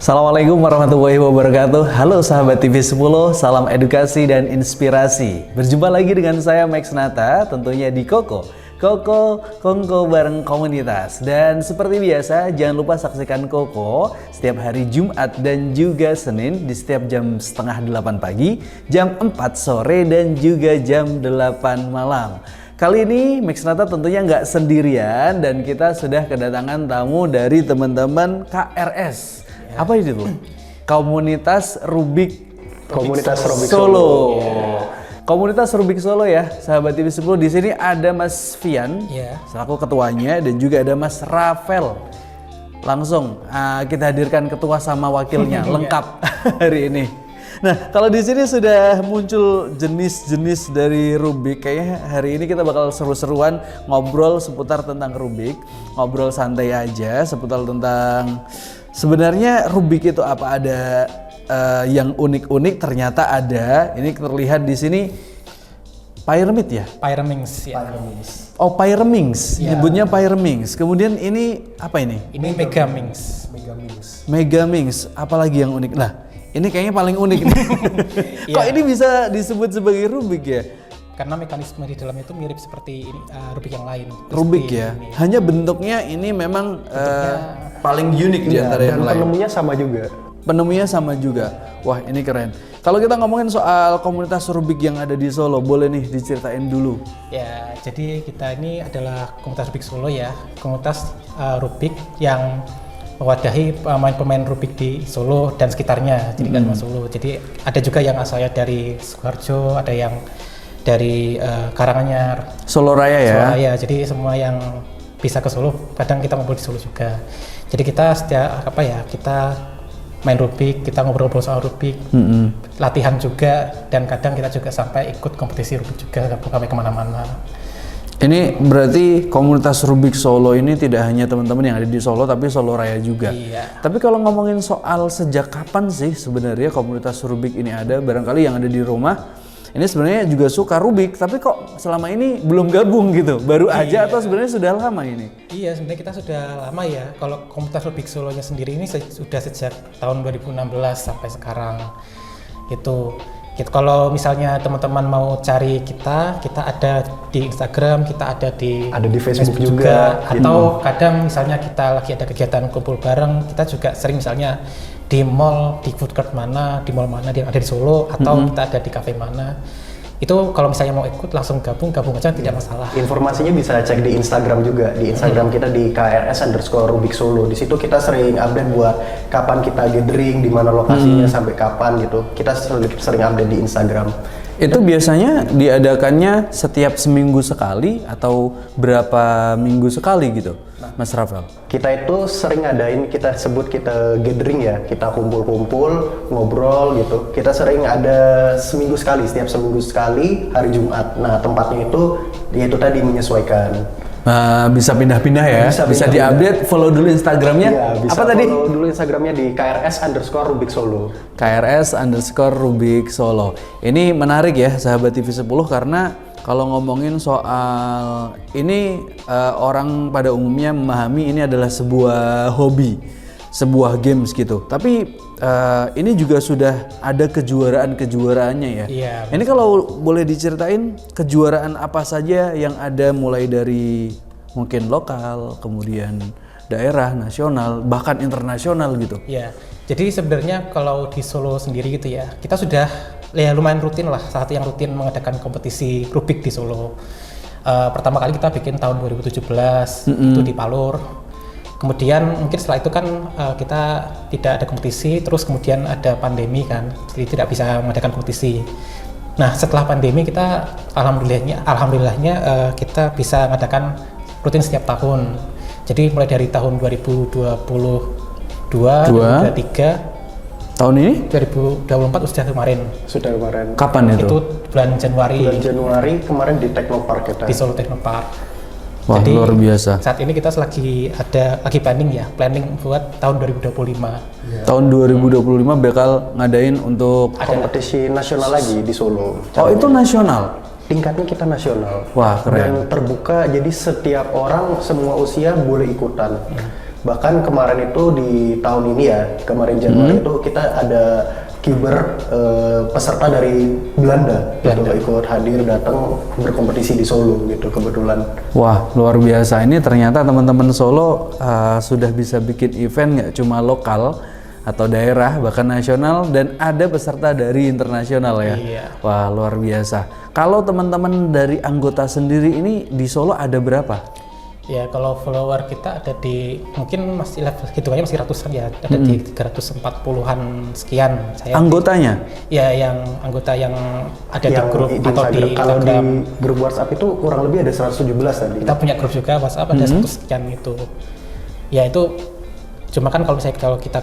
Assalamualaikum warahmatullahi wabarakatuh. Halo sahabat TV 10, salam edukasi dan inspirasi. Berjumpa lagi dengan saya Max Nata, tentunya di Koko Kongko bareng komunitas. Dan seperti biasa, jangan lupa saksikan Koko setiap hari Jumat dan juga Senin di setiap jam setengah 8 pagi, jam 4 sore dan juga jam 8 malam. Kali ini Max Nata tentunya nggak sendirian dan kita sudah kedatangan tamu dari teman-teman KRS. Apa itu tuh? Komunitas Rubik Solo. Komunitas Rubik Solo ya, sahabat TV 10. Di sini ada Mas Fian, selaku ketuanya, dan juga ada Mas Rafael. Langsung kita hadirkan ketua sama wakilnya lengkap hari ini. Nah, kalau di sini sudah muncul jenis-jenis dari Rubik, kayaknya hari ini kita bakal seru-seruan ngobrol seputar tentang Rubik, ngobrol santai aja seputar tentang sebenarnya Rubik itu apa, ada yang unik-unik ternyata ada. Ini terlihat di sini Pyramid ya? Pyraminx ya. Oh, Pyraminx. Ya. Nyebutnya Pyraminx. Kemudian ini apa ini? Ini Megaminx. Megaminx. Apalagi yang unik? Nah, ini kayaknya paling unik nih. Kok ini bisa disebut sebagai Rubik ya? Karena mekanisme di dalamnya itu mirip seperti Rubik yang lain. Rubik ya? Ini. Hanya bentuknya ini memang paling unik di antara yang lain. Penemunya sama juga. Penemunya sama juga. Wah, ini keren. Kalau kita ngomongin soal komunitas Rubik yang ada di Solo, boleh nih diceritain dulu. Ya, jadi kita ini adalah komunitas Rubik Solo ya. Komunitas Rubik yang mewadahi pemain-pemain Rubik di Solo dan sekitarnya. Jadi kan Solo. Jadi ada juga yang asalnya dari Sukoharjo, ada yang dari Karanganyar, Solo Raya ya. Solo Raya. Jadi semua yang bisa ke Solo, kadang kita ngumpul di Solo juga. Jadi kita kita main Rubik, kita ngobrol-ngobrol soal Rubik, latihan juga, dan kadang kita juga sampai ikut kompetisi Rubik juga, sampai kemana-mana. Ini berarti komunitas Rubik Solo ini tidak hanya teman-teman yang ada di Solo, tapi Solo Raya juga. Iya. Tapi kalau ngomongin soal sejak kapan sih sebenarnya komunitas Rubik ini ada, barangkali yang ada di rumah ini sebenarnya juga suka Rubik, tapi kok selama ini belum gabung gitu, baru aja atau sebenarnya sudah lama ini? Iya, sebenarnya kita sudah lama ya. Kalau komunitas Rubik Solonya sendiri ini sudah sejak tahun 2016 sampai sekarang. Gitu. Kalau misalnya teman-teman mau cari kita ada di Instagram, kita ada di Facebook juga. Atau kadang misalnya kita lagi ada kegiatan kumpul bareng, kita juga sering misalnya di mall, di food court mana, di mall mana yang ada di Solo, atau kita ada di cafe mana. Itu kalau misalnya mau ikut langsung gabung aja, tidak masalah. Informasinya bisa cek di Instagram juga. Di Instagram kita di KRS_Rubik Solo. Di situ kita sering update buat kapan kita gathering, di mana lokasinya, sampai kapan gitu. Kita sering update di Instagram. Itu biasanya diadakannya setiap seminggu sekali atau berapa minggu sekali gitu, Mas Rafael? Kita itu sering kita sebut kita gathering ya, kita kumpul-kumpul, ngobrol gitu. Kita sering ada seminggu sekali, setiap seminggu sekali hari Jumat. Nah, tempatnya itu yaitu tadi menyesuaikan. Bisa pindah-pindah ya, bisa diupdate, follow dulu Instagramnya. Iya, bisa apa tadi? Follow dulu Instagramnya di KRS_Rubik Solo. KRS_Rubik Solo. Ini menarik ya, sahabat TV 10, karena kalau ngomongin soal ini orang pada umumnya memahami ini adalah sebuah hobi, sebuah games gitu. Tapi ini juga sudah ada kejuaraannya ya. Iya. Ini kalau boleh diceritain kejuaraan apa saja yang ada, mulai dari mungkin lokal, kemudian daerah, nasional, bahkan internasional gitu. Iya. Jadi sebenarnya kalau di Solo sendiri gitu ya, kita sudah ya lumayan rutin lah, salah satu yang rutin mengadakan kompetisi Rubik di Solo. Pertama kali kita bikin tahun 2017 itu di Palur. Kemudian mungkin setelah itu kan kita tidak ada kompetisi, terus kemudian ada pandemi kan, jadi tidak bisa mengadakan kompetisi. Nah, setelah pandemi kita alhamdulillahnya kita bisa mengadakan rutin setiap tahun. Jadi mulai dari tahun 2022, 2023, tahun ini 2024 Sudah kemarin. Kapan itu? Itu bulan Januari. Bulan Januari kemarin di Technopark kita. Di Solo Technopark. Wah, jadi, luar biasa. Saat ini kita lagi planning buat tahun 2025. Ya. Tahun 2025 bakal ngadain untuk kompetisi nasional lagi di Solo. Oh, itu nasional? Tingkatnya kita nasional. Wah, keren. Dan terbuka, jadi setiap orang, semua usia boleh ikutan. Bahkan kemarin itu di tahun ini ya, kemarin Januari itu kita ada kiber peserta dari Belanda gitu, ikut hadir datang berkompetisi di Solo gitu kebetulan. Wah, luar biasa. Ini ternyata teman-teman Solo sudah bisa bikin event nggak cuma lokal atau daerah, bahkan nasional, dan ada peserta dari internasional ya. Iya. Wah, luar biasa. Kalau teman-teman dari anggota sendiri ini di Solo ada berapa? Ya kalau follower kita ada di mungkin masih level hitungannya masih ratusan ya, ada di 340-an sekian. Anggotanya? Ya yang anggota yang ada Yang di grup di atau di kalau di Instagram. grup WhatsApp itu kurang lebih ada 117 tadi. Kita punya grup juga WhatsApp ada 100 sekian itu. Ya itu cuma kan kalau misalnya kalau kita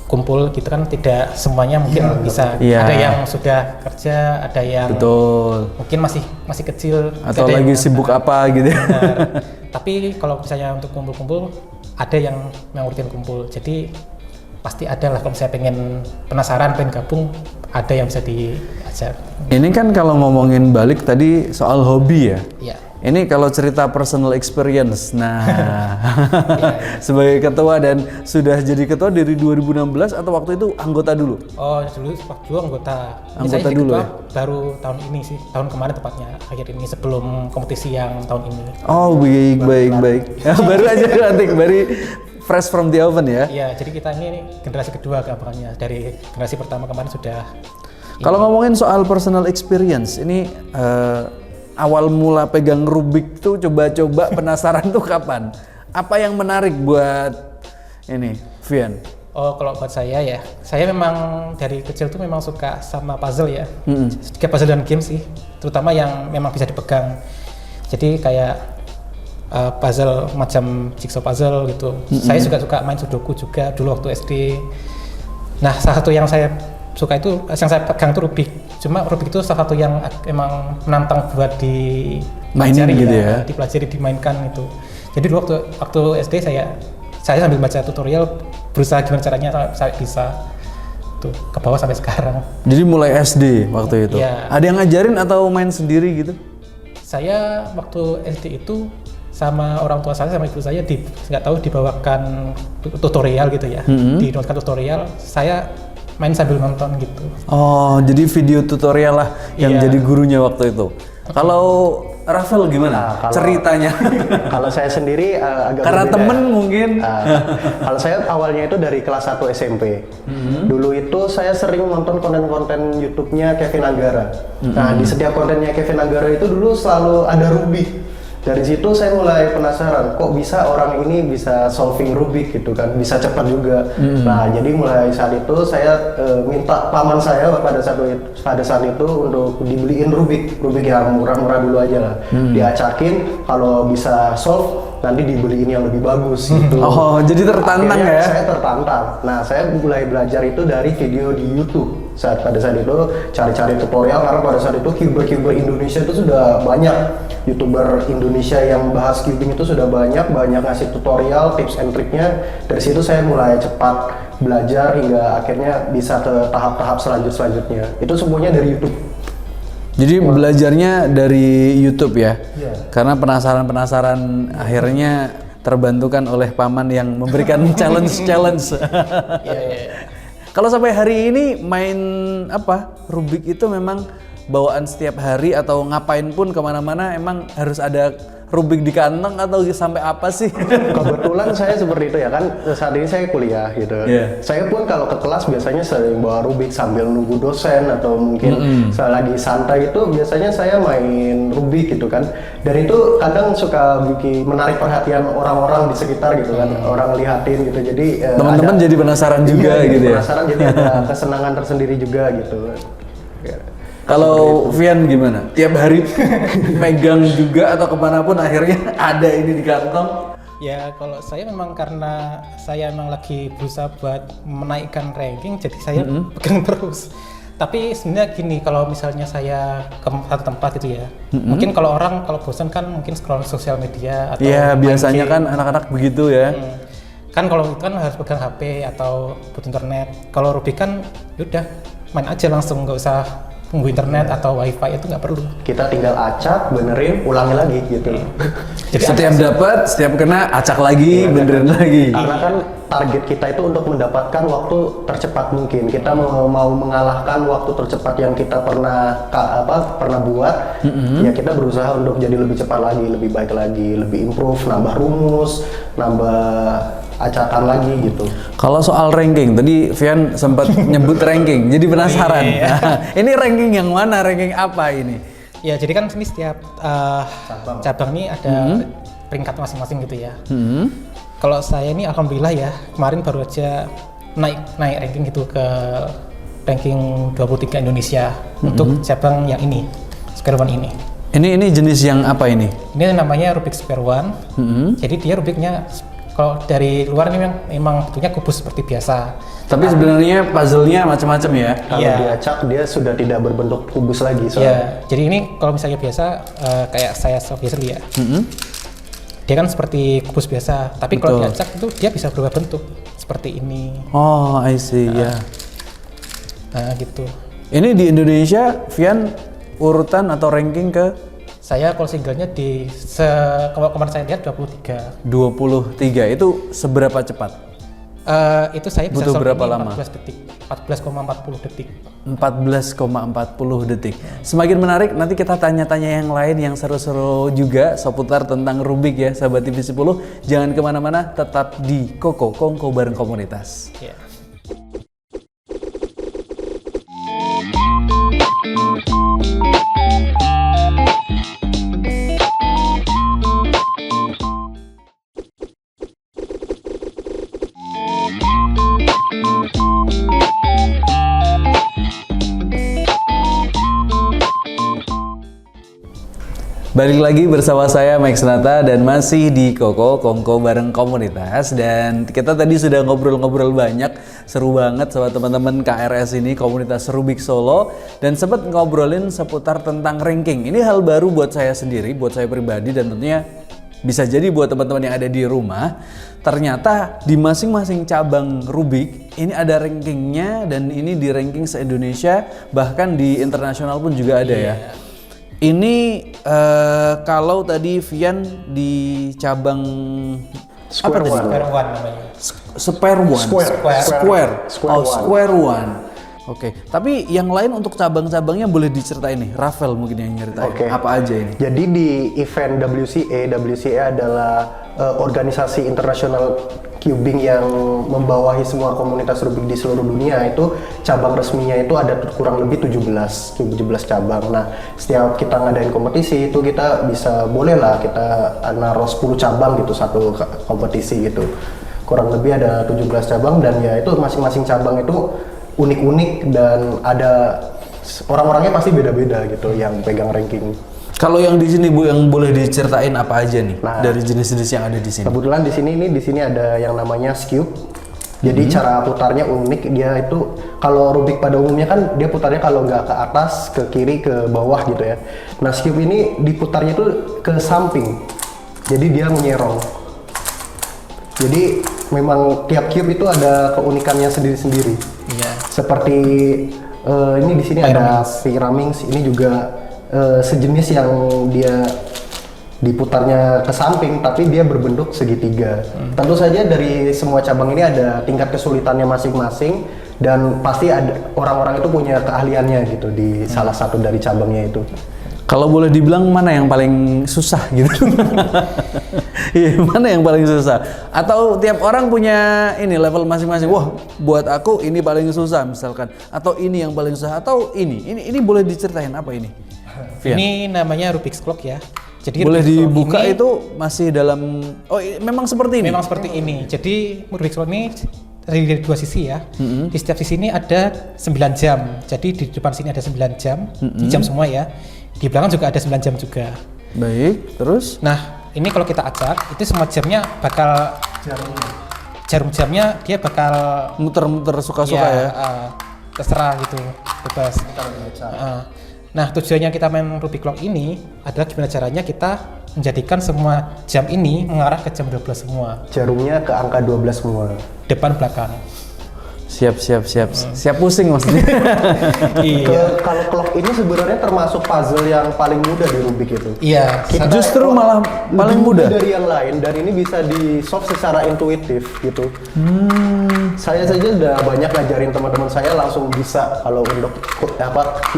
kumpul gitu kan tidak semuanya mungkin bisa. Iya. Ada yang sudah kerja, ada yang Betul. mungkin masih kecil Atau ada lagi yang sibuk apa gitu. benar. Tapi kalau misalnya untuk kumpul-kumpul ada yang rutin kumpul, jadi pasti ada lah kalau misalnya pengen penasaran pengen gabung ada yang bisa diajak. Ini kan kalau ngomongin balik tadi soal hobi ya. Iya. Ini kalau cerita personal experience, nah sebagai ketua dan sudah jadi ketua dari 2016 atau waktu itu anggota dulu? Oh dulu anggota. Ini Anggota saya jadi dulu ketua ya? baru tahun ini sih, tahun kemarin tepatnya akhir ini sebelum kompetisi yang tahun ini. Oh baik. Baru aja nanti, baru fresh from the oven ya. Iya, jadi kita ini generasi kedua gambarannya, dari generasi pertama kemarin sudah. Kalau ngomongin soal personal experience, ini awal mula pegang Rubik tuh coba-coba penasaran tuh kapan? Apa yang menarik buat ini, Vian? Oh kalau buat saya ya, saya memang dari kecil tuh memang suka sama puzzle ya. Sedikit puzzle dan game sih, terutama yang memang bisa dipegang. Jadi kayak puzzle macam jigsaw puzzle gitu. Saya juga suka main sudoku juga dulu waktu SD. Nah salah satu yang saya suka itu, yang saya pegang itu Rubik. Cuma Rubik itu salah satu yang emang menantang buat mainin gitu ya. Dipelajari, dimainkan itu. Jadi dulu waktu SD saya sambil baca tutorial berusaha gimana caranya saya bisa tuh ke bawah sampai sekarang. Jadi mulai SD waktu itu. Iya. Ada yang ngajarin atau main sendiri gitu? Saya waktu SD itu sama orang tua saya sama ibu saya nggak tahu dibawakan tutorial gitu ya. Dibawakan tutorial, saya main sambil nonton gitu. Oh, jadi video tutorial lah yang Iya. jadi gurunya waktu itu. Kalau Rafael gimana ceritanya? Kalau saya sendiri agak Karena berbeda. temen mungkin. Kalau saya awalnya itu dari kelas 1 SMP. Dulu itu saya sering nonton konten-konten YouTube-nya Kevin Anggara. Nah, di setiap kontennya Kevin Anggara itu dulu selalu ada Rubik. Dari situ saya mulai penasaran, kok bisa orang ini bisa solving Rubik gitu kan, bisa cepat juga. Nah, jadi mulai saat itu saya minta paman saya pada saat itu untuk dibeliin Rubik yang murah-murah dulu aja lah. Diacakin kalau bisa solve nanti dibeliin yang lebih bagus gitu. Oh, jadi tertantang Akhirnya ya? Saya tertantang. Nah, saya mulai belajar itu dari video di YouTube. Pada saat itu cari-cari tutorial, karena pada saat itu kiber-kiber Indonesia itu sudah banyak. YouTuber Indonesia yang bahas cubing itu sudah banyak ngasih tutorial, tips and triknya. Dari situ saya mulai cepat belajar hingga akhirnya bisa ke tahap-tahap selanjutnya. Itu semuanya dari YouTube. Jadi belajarnya dari YouTube ya? Iya. Karena penasaran akhirnya terbantukan oleh paman yang memberikan challenge. Iya. Kalau sampai hari ini main apa? Rubik itu memang bawaan setiap hari atau ngapain pun kemana-mana emang harus ada Rubik di kantong atau sampai apa sih? Kebetulan saya seperti itu ya kan, saat ini saya kuliah gitu. Yeah. Saya pun kalau ke kelas biasanya sering bawa Rubik sambil nunggu dosen atau mungkin saya lagi santai itu biasanya saya main Rubik gitu kan. Dan itu kadang suka menarik perhatian orang-orang di sekitar gitu kan, orang lihatin gitu. Jadi Teman-teman jadi penasaran juga iya, gitu ya? penasaran, jadi ada kesenangan tersendiri juga gitu. Kalau Vian gimana? Tiap hari pegang juga atau kemanapun akhirnya ada ini di kantong? Ya kalau saya memang karena saya memang lagi berusaha buat menaikkan ranking, jadi saya pegang terus. Tapi sebenarnya gini, kalau misalnya saya ke satu tempat gitu ya, mungkin kalau orang kalau bosan kan mungkin scroll sosial media atau Iya, main biasanya game. kan anak-anak begitu ya. Kan kalau itu kan harus pegang HP atau butuh internet. Kalau Rubik kan yaudah main aja langsung, nggak usah tunggu internet atau wifi itu nggak perlu. Kita tinggal acak, benerin, ulangi lagi gitu. Jadi Setiap dapat, setiap kena, acak lagi, benerin lagi. Karena kan target kita itu untuk mendapatkan waktu tercepat mungkin. Kita mau mengalahkan waktu tercepat yang kita pernah buat. Ya kita berusaha untuk jadi lebih cepat lagi, lebih baik lagi, lebih improve, nambah rumus, nambah acakan lagi gitu. Kalau soal ranking, tadi Vian sempat nyebut ranking, jadi penasaran. Ini ranking yang mana? Ranking apa ini? ya jadi kan ini setiap cabang ini ada peringkat masing-masing gitu ya. Kalau saya ini alhamdulillah ya kemarin baru aja naik ranking gitu ke ranking 23 Indonesia untuk cabang yang ini Square One ini. Ini jenis yang apa ini? Ini namanya Rubik Square One. Jadi dia Rubiknya kalau dari luar ini memang bentuknya kubus seperti biasa. Tapi sebenarnya puzzle-nya macam-macam ya. Kalau diacak dia sudah tidak berbentuk kubus lagi. Iya. Jadi ini kalau misalnya biasa kayak saya biasa ya. Dia kan seperti kubus biasa. Tapi kalau diacak itu dia bisa berubah bentuk seperti ini. Oh, I see ya. Nah gitu. Ini di Indonesia, Vian urutan atau ranking ke? Saya kalau singlenya kalau kemarin saya lihat 23. 23 itu seberapa cepat? Itu saya bisa butuh berapa lama? 14 detik, 14,40 detik. 14,40 detik. Semakin menarik, nanti kita tanya-tanya yang lain yang seru-seru juga seputar tentang Rubik ya, sahabat TV 10. Jangan kemana-mana, tetap di Koko Kongko bareng komunitas. Yeah. Balik lagi bersama saya Max Nata dan masih di Koko Kongko bareng komunitas. Dan kita tadi sudah ngobrol-ngobrol banyak, seru banget sama teman-teman KRS ini, komunitas Rubik Solo, dan sempat ngobrolin seputar tentang ranking. Ini hal baru buat saya sendiri, buat saya pribadi, dan tentunya bisa jadi buat teman-teman yang ada di rumah. Ternyata di masing-masing cabang Rubik ini ada rankingnya, dan ini di ranking se-Indonesia, bahkan di internasional pun juga ada ya. Ini kalau tadi Vian di cabang Square One. Square One namanya. Square One. Oke. Tapi yang lain untuk cabang-cabangnya boleh diceritain nih. Rafael mungkin yang nyeritain. Apa aja ini? Jadi di event WCA adalah organisasi internasional cubing yang membawahi semua komunitas Rubik di seluruh dunia. Itu cabang resminya itu ada kurang lebih 17 cabang. Nah, setiap kita ngadain kompetisi itu kita bolehlah kita naruh 10 cabang gitu satu kompetisi gitu. Kurang lebih ada 17 cabang, dan ya itu masing-masing cabang itu unik-unik dan ada orang-orangnya pasti beda-beda gitu yang pegang ranking. Kalau yang di sini Bu, yang boleh diceritain apa aja nih dari jenis-jenis yang ada di sini? Kebetulan di sini ada yang namanya Cube. Jadi cara putarnya unik. Dia itu kalau Rubik pada umumnya kan dia putarnya kalau nggak ke atas, ke kiri, ke bawah gitu ya. Nah, Cube ini diputarnya itu ke samping. Jadi dia menyerong. Jadi memang tiap cube itu ada keunikannya sendiri-sendiri. Iya. Seperti ini di sini ada Pyraminx. Ini juga sejenis yang dia diputarnya ke samping tapi dia berbentuk segitiga. Tentu saja dari semua cabang ini ada tingkat kesulitannya masing-masing, dan pasti ada orang-orang itu punya keahliannya gitu di salah satu dari cabangnya itu. Kalau boleh dibilang mana yang paling susah gitu? Iya, mana yang paling susah? Atau tiap orang punya ini level masing-masing. Wah, buat aku ini paling susah misalkan. Atau ini yang paling susah. Atau ini boleh diceritain apa ini? Vian. Ini namanya Rubik's Clock ya. Jadi boleh Rubik's Clock dibuka ini, itu masih dalam. Oh, memang seperti ini. Memang seperti ini. Jadi Rubik's Clock ini dari dua sisi ya. Di setiap sisi ini ada 9 jam. Jadi di depan sini ada 9 jam, jam semua ya. Di belakang juga ada 9 jam juga. Baik, terus? Nah, ini kalau kita acak, itu semua jamnya bakal jarum jamnya dia bakal muter-muter suka-suka ya. Terserah gitu, bebas. Nah, tujuannya kita main Rubik Clock ini adalah gimana caranya kita menjadikan semua jam ini mengarah ke jam 12 semua. Jarumnya ke angka 12 semua. Depan belakang. Siap pusing maksudnya. Iya. Kalau clock ini sebenarnya termasuk puzzle yang paling mudah di Rubik itu. Iya. Justru malah paling mudah dari yang lain, dan ini bisa di solve secara intuitif gitu. Saya saja udah banyak ngajarin teman-teman saya langsung bisa kalau untuk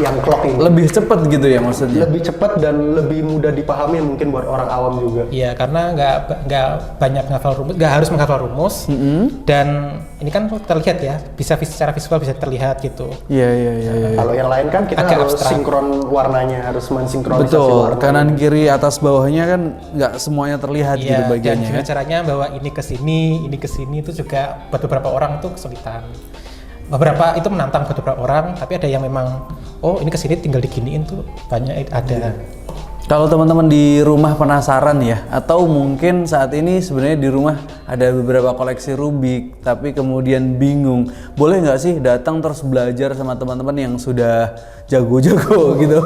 yang clock ini. Lebih cepat gitu ya maksudnya. Lebih cepat dan lebih mudah dipahami mungkin buat orang awam juga. Iya, karena nggak banyak menghafal rumus, nggak harus menghafal rumus. Dan ini kan terlihat ya, bisa secara visual bisa terlihat gitu. Iya. Kalau yang lain kan kita Agak harus abstrak. sinkron warnanya, harus mensinkronisasi Betul, warna. kanan kiri atas bawahnya kan nggak semuanya terlihat gitu Iya, dan bagiannya. juga caranya bahwa ini ke sini itu juga buat beberapa orang itu kesulitan. Beberapa itu menantang buat beberapa orang, tapi ada yang memang ini ke sini tinggal diginiin tuh banyak ada. Kalau teman-teman di rumah penasaran ya, atau mungkin saat ini sebenarnya di rumah ada beberapa koleksi Rubik, tapi kemudian bingung, boleh nggak sih datang terus belajar sama teman-teman yang sudah jago-jago gitu,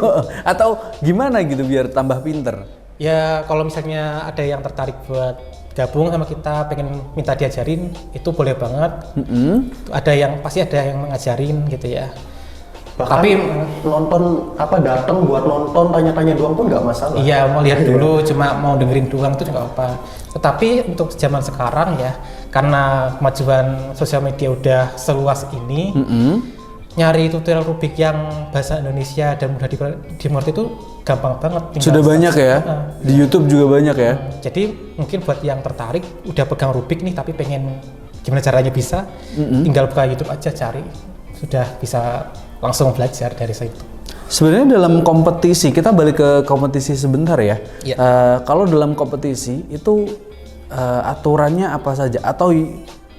atau gimana gitu biar tambah pinter? Ya kalau misalnya ada yang tertarik buat gabung sama kita, pengen minta diajarin, itu boleh banget. Pasti ada yang mengajarin gitu ya. Bahkan Tapi nonton datang buat nonton tanya-tanya doang pun nggak masalah. iya, mau lihat dulu, cuma mau dengerin doang itu nggak apa. Tetapi untuk zaman sekarang ya, karena kemajuan sosial media udah seluas ini, nyari tutorial Rubik yang bahasa Indonesia dan mudah dimengerti itu gampang banget. Sudah banyak ya, di YouTube juga banyak ya. Jadi mungkin buat yang tertarik, udah pegang Rubik nih, tapi pengen gimana caranya bisa, tinggal buka YouTube aja cari, sudah bisa langsung belajar dari situ. Sebenarnya dalam kompetisi, kita balik ke kompetisi sebentar ya. Iya. Kalau dalam kompetisi itu aturannya apa saja? Atau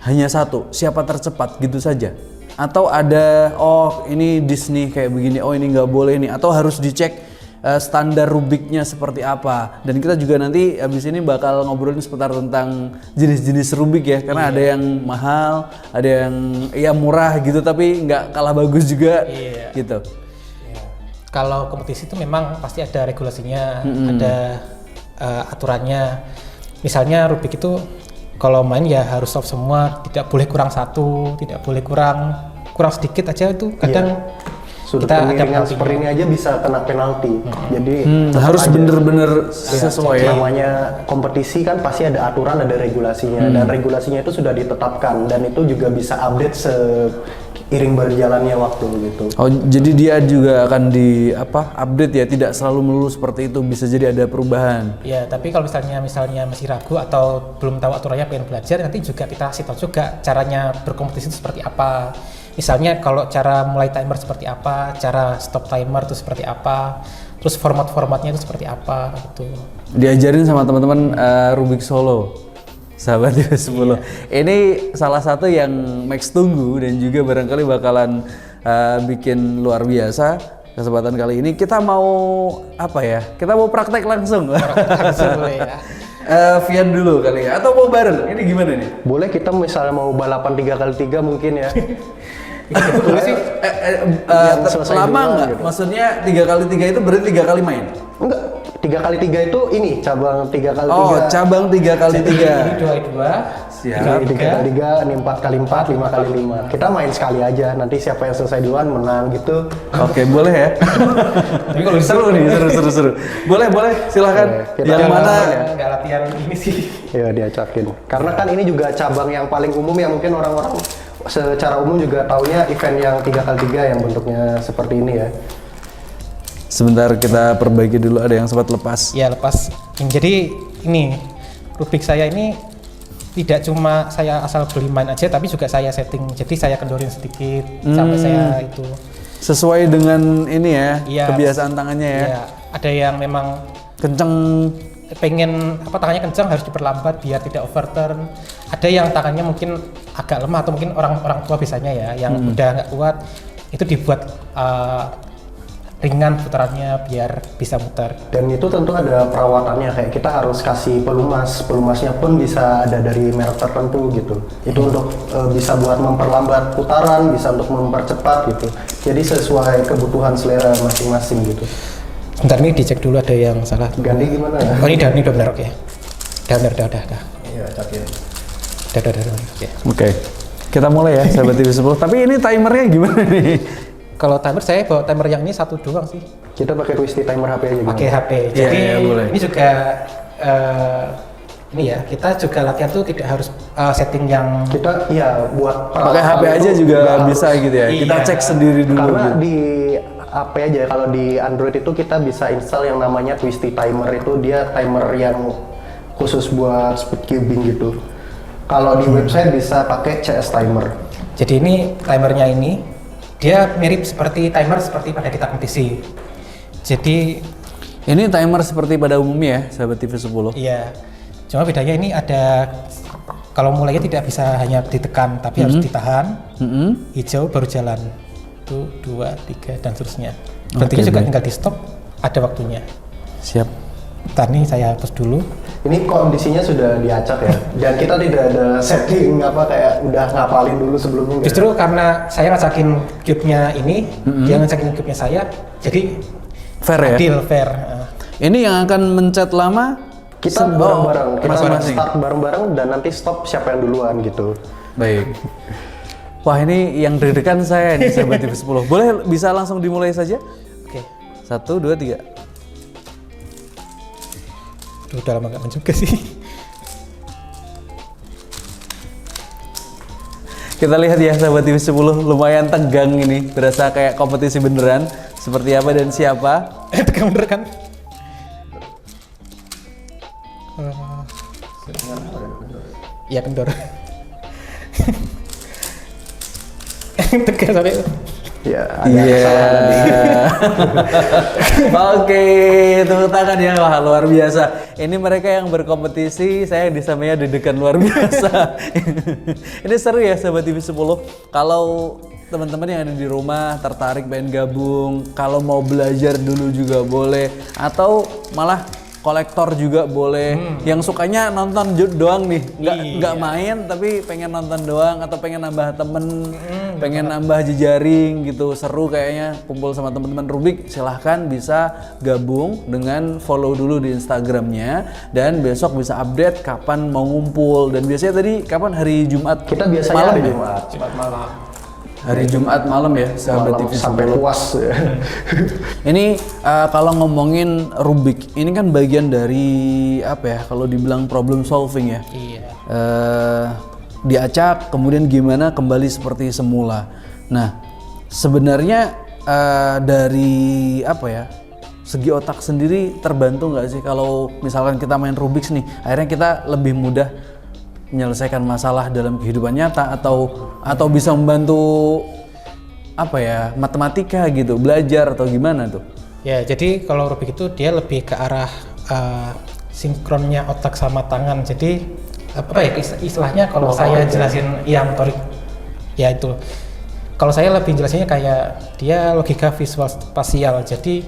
hanya satu, siapa tercepat gitu saja? Atau ada, ini Disney kayak begini, ini nggak boleh nih. Atau harus dicek standar Rubiknya seperti apa. Dan kita juga nanti habis ini bakal ngobrolin seputar tentang jenis-jenis Rubik ya. Karena ada yang mahal, ada yang murah gitu tapi nggak kalah bagus juga gitu. Kalau kompetisi itu memang pasti ada regulasinya, ada aturannya. Misalnya Rubik itu kalau main ya harus solve semua, tidak boleh kurang satu, tidak boleh kurang sedikit aja itu kadang Sudut kita ada kemiringan penaltinya. seperti ini aja bisa kena penalti. Jadi Harus tetap aja. bener-bener sesuai ya. Namanya kompetisi kan pasti ada aturan, ada regulasinya, dan regulasinya itu sudah ditetapkan, dan itu juga bisa update seiring berjalannya waktu gitu. Oh, jadi dia juga akan update ya, tidak selalu melulu seperti itu, bisa jadi ada perubahan. Ya, tapi kalau misalnya masih ragu atau belum tahu aturannya, pengen belajar, nanti juga kita kasih tahu juga caranya berkompetisi itu seperti apa. Misalnya kalau cara mulai timer seperti apa, cara stop timer itu seperti apa, terus formatnya itu seperti apa gitu. Diajarin sama teman-teman Rubik Solo, sahabat TV 10. Ini salah satu yang Max tunggu dan juga barangkali bakalan bikin luar biasa. Kesempatan kali ini kita mau Kita mau praktek langsung. Boleh ya. Vian dulu kali ya, atau mau bareng? Ini gimana nih? Boleh kita misalnya mau balapan 3x3 mungkin ya. selesai Lama duluan nggak? gitu. Maksudnya 3x3 itu berarti 3 kali main? Enggak, 3x3 itu ini cabang 3x3. Oh, cabang 3x3. Ini 2x2. Siap. 3x3, ini 4x4, 5x5. Kita main sekali aja, nanti siapa yang selesai duluan menang gitu. Oke, boleh ya. Tapi kalau Seru nih, seru. Boleh, silahkan. Oke, kita Yang mana? nggak latihan ini sih. Ya diacakin. Karena kan ini juga cabang yang paling umum yang mungkin orang-orang secara umum juga taunya event yang 3x3 yang bentuknya seperti ini ya. Sebentar kita perbaiki dulu, ada yang sempat lepas. Ya lepas. Jadi ini Rubik saya ini tidak cuma saya asal beli main aja, tapi juga saya setting. Jadi saya kendorin sedikit sampai saya itu. Sesuai dengan ini ya, Iya. kebiasaan tangannya ya. Ya, ada yang memang Kenceng. pengen tangannya kencang harus diperlambat biar tidak overturn. Ada yang tangannya mungkin agak lemah atau mungkin orang tua biasanya ya yang udah nggak kuat, itu dibuat ringan putarannya biar bisa muter. Dan itu tentu ada perawatannya, kayak kita harus kasih pelumasnya pun bisa ada dari merek tertentu gitu. Itu untuk bisa buat memperlambat putaran, bisa untuk mempercepat gitu. Jadi sesuai kebutuhan selera masing-masing gitu. Bentar, ini dicek dulu ada yang salah. Ganti gimana ya? Oh, ini udah benar, oke. Udah. Iya, cakin. Udah. Oke. Oke. Kita mulai ya sahabat TV 10. Tapi ini timernya gimana nih? Kalau timer saya bawa timer yang ini satu doang sih. Kita pakai Twisty timer HP aja gimana? Pakai HP. Iya, Jadi iya, boleh. ini juga ini ya, kita juga latihan tuh tidak harus setting yang Kita buat Pakai HP aja juga nggak bisa harus. gitu ya. Kita Iya. cek sendiri dulu. Karena gitu. di HP aja, kalau di Android itu kita bisa install yang namanya Twisty Timer, itu dia timer yang khusus buat speed cubing gitu. Kalau di website bisa pakai CS Timer. Jadi ini timernya ini dia mirip seperti timer seperti pada kita kompetisi. Jadi Ini timer seperti pada umumnya ya sahabat TV 10. iya, cuma bedanya ini ada kalau mulainya tidak bisa hanya ditekan tapi harus ditahan. Hijau baru jalan. 1, 2, 3 dan seterusnya. Berhentinya juga baik. tinggal di stop, ada waktunya. Siap. Ntar nih saya hapus dulu. Ini kondisinya sudah diacak ya, dan kita tidak ada setting kayak udah ngapalin dulu sebelumnya. nggak Justru ada. karena saya ngajakin cube-nya ini, dia ngajakin cube-nya saya, jadi Fair ya? adil, fair. Ini yang akan mencet lama Kita bareng-bareng, kita masing-masing. start bareng-bareng dan nanti stop siapa yang duluan gitu. Baik. Wah ini yang deg-degan saya nih sahabat TV 10. Boleh bisa langsung dimulai saja? Oke, 1, 2, 3. Duh, udah lama gak main juga sih. Kita lihat ya sahabat TV 10, lumayan tegang ini. Berasa kayak kompetisi beneran. Seperti apa dan siapa? Tegang bener kan? Iya kendor. Tegang sampai Ya, ada Iya. kesalahan tadi. Oke, tepuk tangan ya, wah luar biasa. Ini mereka yang berkompetisi, saya di sampingnya deg-degan luar biasa. Ini seru ya sahabat TV 10. Kalau teman-teman yang ada di rumah tertarik pengen gabung, kalau mau belajar dulu juga boleh, atau malah kolektor juga boleh. Yang sukanya nonton doang nih, nggak main tapi pengen nonton doang, atau pengen nambah temen, pengen nambah jejaring gitu, seru kayaknya kumpul sama teman-teman Rubik. Silahkan bisa gabung dengan follow dulu di Instagramnya, dan besok bisa update kapan mau ngumpul. Dan biasanya tadi kapan, hari Jumat Kita biasanya malam hari ya? Jumat. Hari Jumat malam ya sahabat Malam TV sampai 10. puas ya. Ini kalau ngomongin Rubik, ini kan bagian dari apa ya? Kalau dibilang problem solving ya. iya. Diacak, kemudian gimana kembali seperti semula. Nah, sebenarnya dari apa ya? Segi otak sendiri terbantu nggak sih kalau misalkan kita main Rubik nih? Akhirnya kita lebih mudah menyelesaikan masalah dalam kehidupan nyata, atau bisa membantu apa ya, matematika gitu, belajar atau gimana tuh? Ya, jadi kalau Rubik itu dia lebih ke arah sinkronnya otak sama tangan. Jadi apa ya istilahnya kalau saya jelasin yang motorik ya itu. Kalau saya lebih jelasinnya kayak dia logika visual spasial. Jadi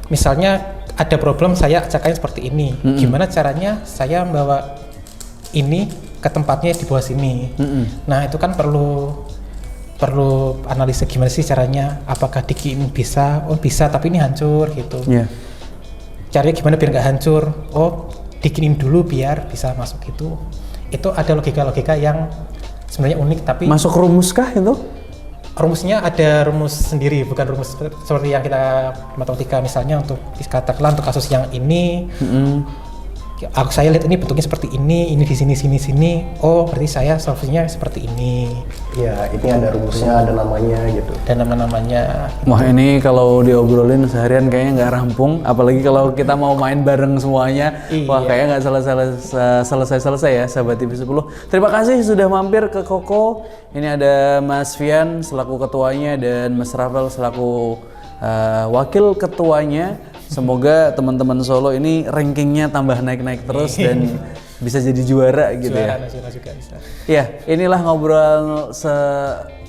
misalnya ada problem, saya ajaknya seperti ini. Gimana caranya saya membawa ini ke tempatnya di bawah sini. Nah, itu kan perlu analisa gimana sih caranya, apakah diki ini bisa, oh bisa tapi ini hancur gitu. Iya. Caranya gimana biar nggak hancur, oh dikinin dulu biar bisa masuk gitu. Itu ada logika-logika yang sebenarnya unik, tapi Masuk rumus kah itu? rumusnya ada rumus sendiri, bukan rumus seperti yang kita matematika. Misalnya untuk katakanlah untuk kasus yang ini, saya lihat ini bentuknya seperti ini di sini. Oh, berarti saya solusinya seperti ini. Ya, ini ada rumusnya, ada namanya gitu. Dan nama-namanya. Wah, ini kalau diobrolin seharian kayaknya nggak rampung, apalagi kalau kita mau main bareng semuanya. Wah, kayaknya nggak selesai ya sahabat TV 10. Terima kasih sudah mampir ke Koko. Ini ada Mas Fian selaku ketuanya dan Mas Rafael selaku wakil ketuanya. Semoga teman-teman Solo ini rankingnya tambah naik-naik terus dan bisa jadi juara gitu ya. Nasional juga bisa. Ya, inilah ngobrol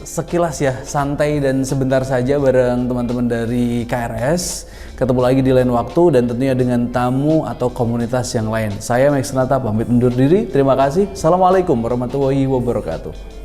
sekilas ya, santai dan sebentar saja bareng teman-teman dari KRS. Ketemu lagi di lain waktu dan tentunya dengan tamu atau komunitas yang lain. Saya Max Nata pamit undur diri. Terima kasih. Assalamualaikum warahmatullahi wabarakatuh.